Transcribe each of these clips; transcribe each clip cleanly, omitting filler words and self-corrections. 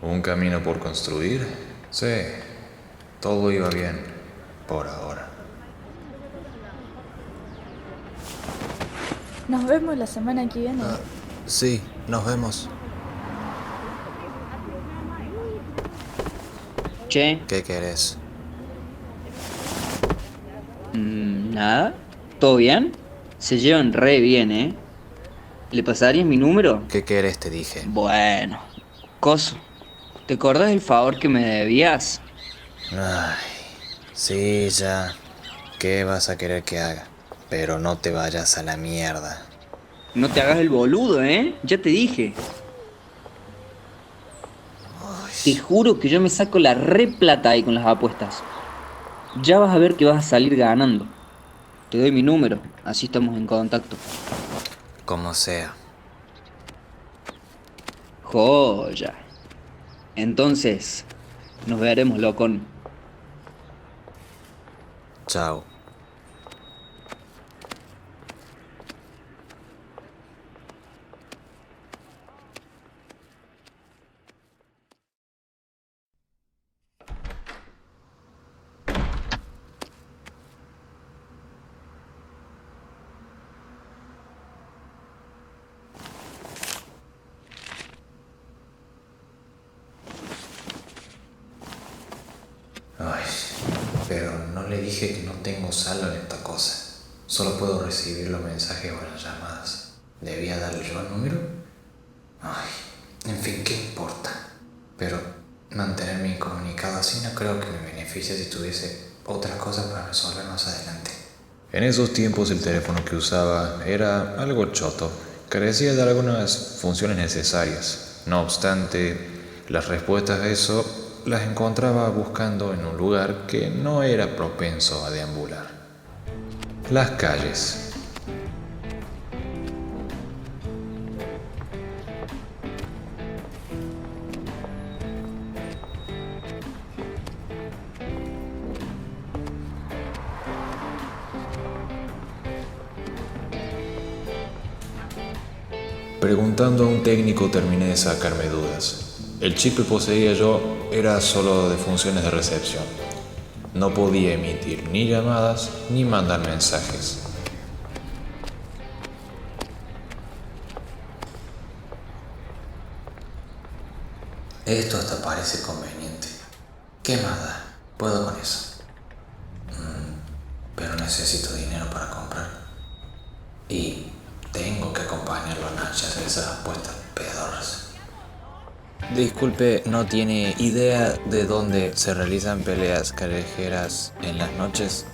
¿Un camino por construir? Sí, todo iba bien, por ahora. Nos vemos la semana que viene. Sí, nos vemos. Che, ¿Qué querés? nada. ¿Todo bien? Se llevan re bien, ¿eh? ¿Le pasarías mi número? ¿Qué querés? Te dije. Bueno, coso. ¿Te acordás del favor que me debías? Ay, sí, ya. ¿Qué vas a querer que haga? Pero no te vayas a la mierda. No te hagas el boludo, ¿eh? Ya te dije. Te juro que yo me saco la re plata ahí con las apuestas. Ya vas a ver que vas a salir ganando. Te doy mi número, así estamos en contacto. Como sea. Joya. Entonces, nos veremos, locón. Chao. Ay, pero no le dije que no tengo saldo en esta cosa. Solo puedo recibir los mensajes o las llamadas. ¿Debía darle yo el número? Ay, en fin, ¿qué importa? Pero mantenerme incomunicado así no creo que me beneficie si tuviese otras cosas para resolver más adelante. En esos tiempos el teléfono que usaba era algo choto, carecía de algunas funciones necesarias. No obstante, las respuestas a eso las encontraba buscando en un lugar que no era propenso a deambular. Las calles. Preguntando a un técnico terminé de sacarme dudas. El chip que poseía yo era solo de funciones de recepción. No podía emitir ni llamadas ni mandar mensajes. Esto hasta parece conveniente. ¿Qué más da? Puedo con eso. Pero necesito dinero para comprar. Y tengo que acompañarlo a Nacho a hacer esas apuestas pedorras. Disculpe, ¿no tiene idea de dónde se realizan peleas callejeras en las noches?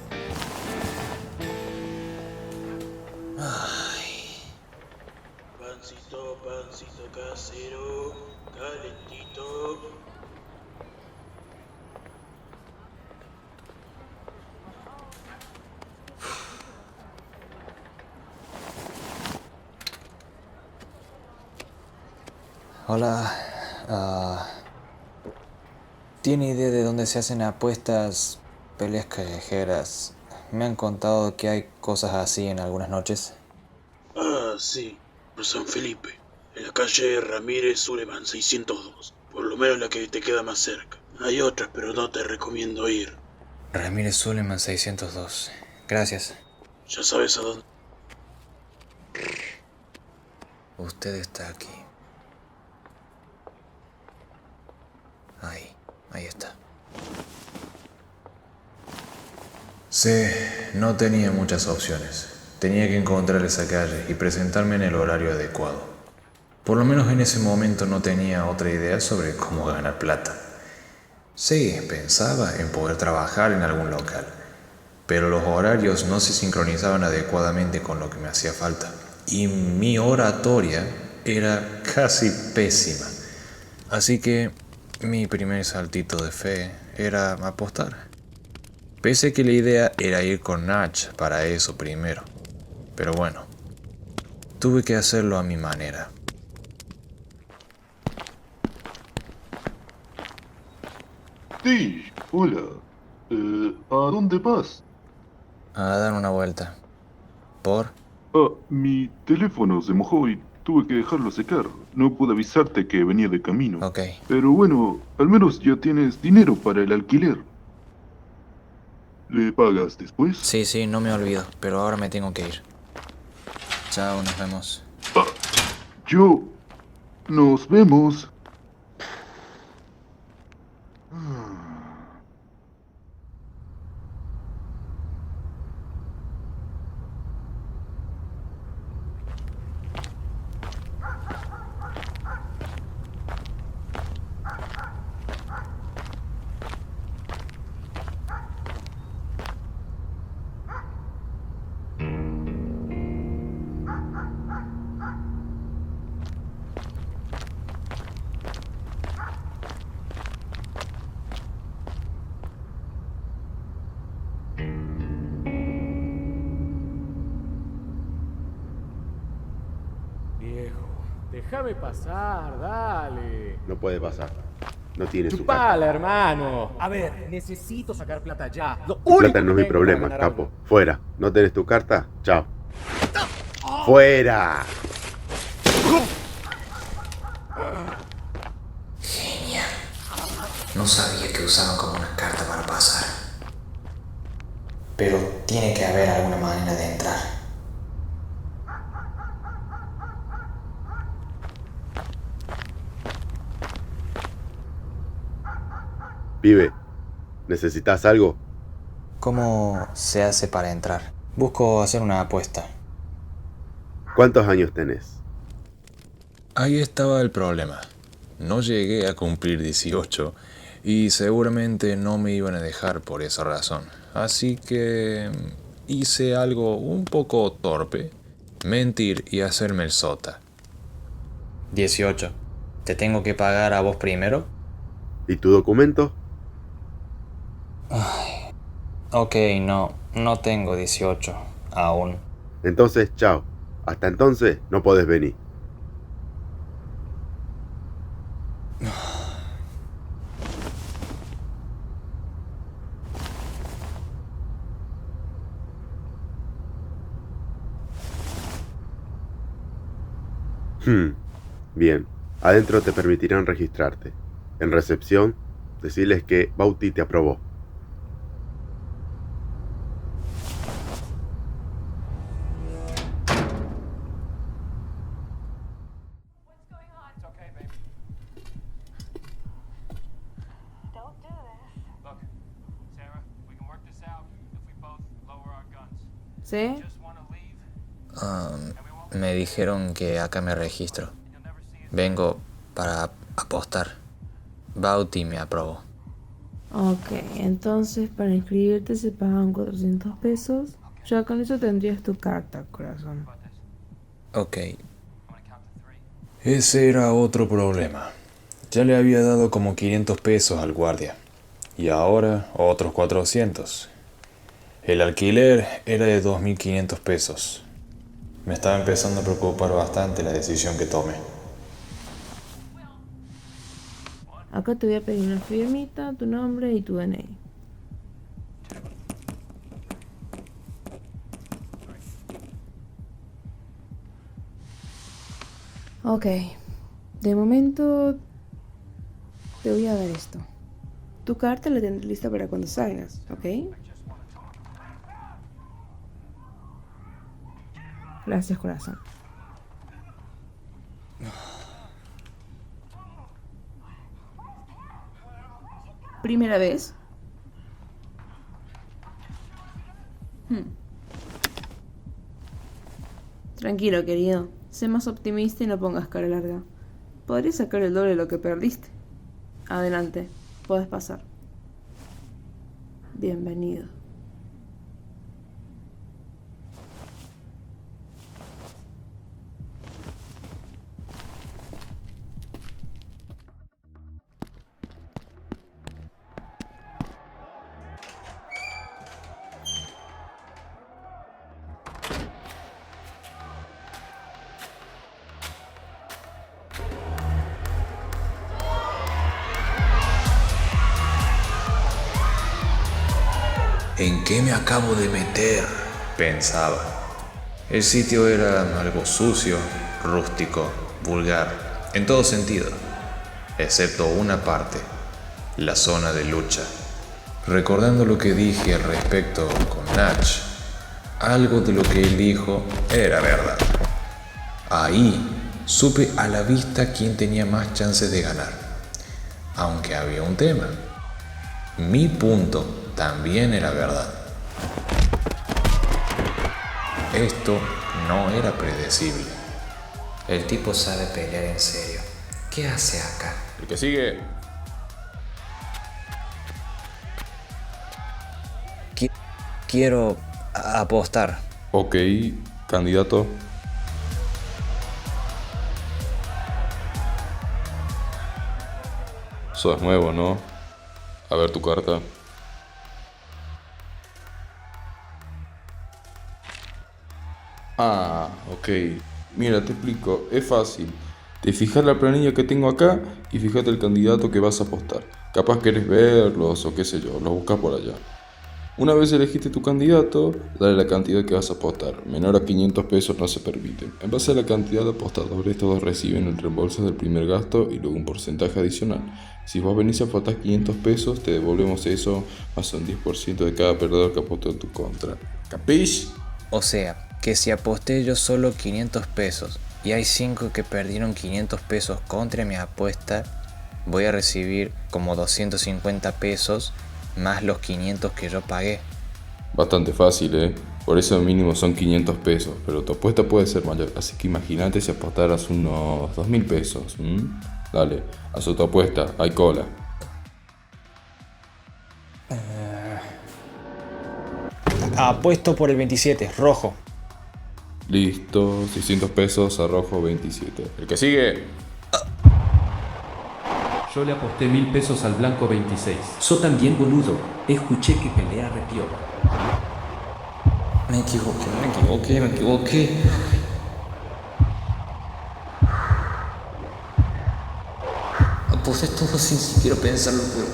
Pancito, pancito casero, calentito. Hola. ah, ¿Tiene idea de dónde se hacen apuestas, peleas callejeras? Me han contado que hay cosas así en algunas noches. Ah, sí, por San Felipe, en la calle Ramírez Suleman 602. Por lo menos la que te queda más cerca. Hay otras, pero no te recomiendo ir. Ramírez Suleman 602. Gracias. Ya sabes a dónde. Usted está aquí. Ahí está. Sí, no tenía muchas opciones. Tenía que encontrar esa calle y presentarme en el horario adecuado. Por lo menos en ese momento no tenía otra idea sobre cómo ganar plata. Sí, pensaba en poder trabajar en algún local, pero los horarios no se sincronizaban adecuadamente con lo que me hacía falta. Y mi oratoria era casi pésima. Así que mi primer saltito de fe era apostar. Pese a que la idea era ir con Nach para eso primero. Pero bueno, tuve que hacerlo a mi manera. Sí, hola. ¿A dónde vas? A dar una vuelta. ¿Por? Mi teléfono se mojó y tuve que dejarlo secar. No pude avisarte que venía de camino. Ok. Pero bueno, al menos ya tienes dinero para el alquiler. ¿Le pagas después? Sí, no me olvido, pero ahora me tengo que ir. Chao, nos vemos. Nos vemos. Viejo, déjame pasar, dale. No puede pasar. No tiene su Chupala, carta. hermano. A ver, necesito sacar plata ya. Lo Tu único plata no es que mi tengo problema, para ganar capo. algo. Fuera. ¿No tenés tu carta? Chao. ¡Fuera! Genial. No sabía que usaban como una carta para pasar. Pero tiene que haber alguna manera de entrar. Pibe, ¿necesitas algo? ¿Cómo se hace para entrar? Busco hacer una apuesta. ¿Cuántos años tenés? Ahí estaba el problema. No llegué a cumplir 18 y seguramente no me iban a dejar por esa razón. Así que hice algo un poco torpe, mentir y hacerme el sota. 18. ¿Te tengo que pagar a vos primero? ¿Y tu documento? Ok, no tengo 18 aún. Entonces, chao. Hasta entonces no podés venir. Bien. Adentro te permitirán registrarte. En recepción, decirles que Bauti te aprobó. ¿Sí? Me dijeron que acá me registro. Vengo para apostar. Bauti me aprobó. Ok, entonces para inscribirte se pagan 400 pesos. Ya con eso tendrías tu carta, corazón. Ok. Ese era otro problema. Ya le había dado como 500 pesos al guardia. Y ahora otros 400. El alquiler era de 2.500 pesos. Me estaba empezando a preocupar bastante la decisión que tomé. Acá te voy a pedir una firmita, tu nombre y tu DNI. Ok, de momento te voy a dar esto. Tu carta la tendré lista para cuando salgas, ¿ok? Gracias, corazón. ¿Primera vez? Tranquilo, querido. Sé más optimista y no pongas cara larga. Podrías sacar el doble de lo que perdiste. Adelante, puedes pasar. Bienvenido. ¿En qué me acabo de meter?, pensaba. El sitio era algo sucio, rústico, vulgar, en todo sentido, excepto una parte, la zona de lucha. Recordando lo que dije al respecto con Nacho, algo de lo que él dijo era verdad. Ahí supe a la vista quién tenía más chances de ganar. Aunque había un tema. Mi punto también era verdad. Esto no era predecible. El tipo sabe pelear en serio. ¿Qué hace acá? El que sigue. Quiero apostar. Ok, candidato. Sos nuevo, ¿no? A ver tu carta. Ah, ok. Mira, te explico. Es fácil. Te fijas la planilla que tengo acá y fíjate el candidato que vas a apostar. Capaz querés verlos o qué sé yo, los buscas por allá. Una vez elegiste tu candidato, dale la cantidad que vas a apostar. Menor a 500 pesos no se permite. En base a la cantidad de apostadores, todos reciben el reembolso del primer gasto y luego un porcentaje adicional. Si vos venís a apostar 500 pesos, te devolvemos eso más un 10% de cada perdedor que apostó en tu contra. ¿Capish? O sea, que si aposté yo solo 500 pesos y hay 5 que perdieron 500 pesos contra mi apuesta, voy a recibir como 250 pesos más los 500 que yo pagué. Bastante fácil, ¿eh? Por eso el mínimo son 500 pesos, pero tu apuesta puede ser mayor, así que imagínate si apostaras unos 2000 pesos. Dale, haz tu apuesta, hay cola. Apuesto por el 27, rojo. Listo, 600 pesos a rojo 27. El que sigue. Yo le aposté 1000 pesos al blanco 26. Yo también, boludo. Escuché que pelea repiola. Me equivoqué. Aposté todo sin siquiera pensarlo, pero...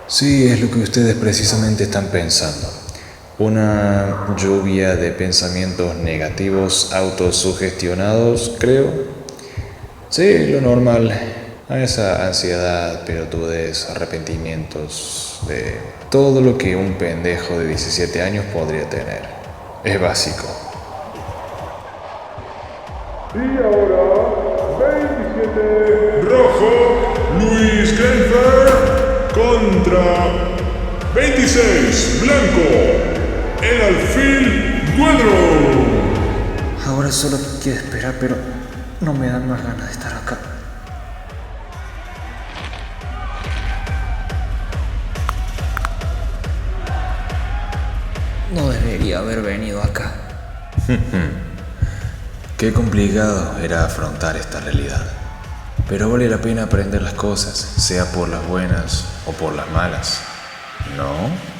Sí, es lo que ustedes precisamente están pensando. Una lluvia de pensamientos negativos autosugestionados, creo. Sí, lo normal. A esa ansiedad, pelotudez, arrepentimientos de todo lo que un pendejo de 17 años podría tener. Es básico. Y ahora, 27. Rojo, Luis Grenfer contra 26. Blanco, el alfil duelo. Ahora solo quiero esperar, pero no me dan más ganas de estar acá. No debería haber venido acá. Qué complicado era afrontar esta realidad. Pero vale la pena aprender las cosas, sea por las buenas o por las malas, ¿no?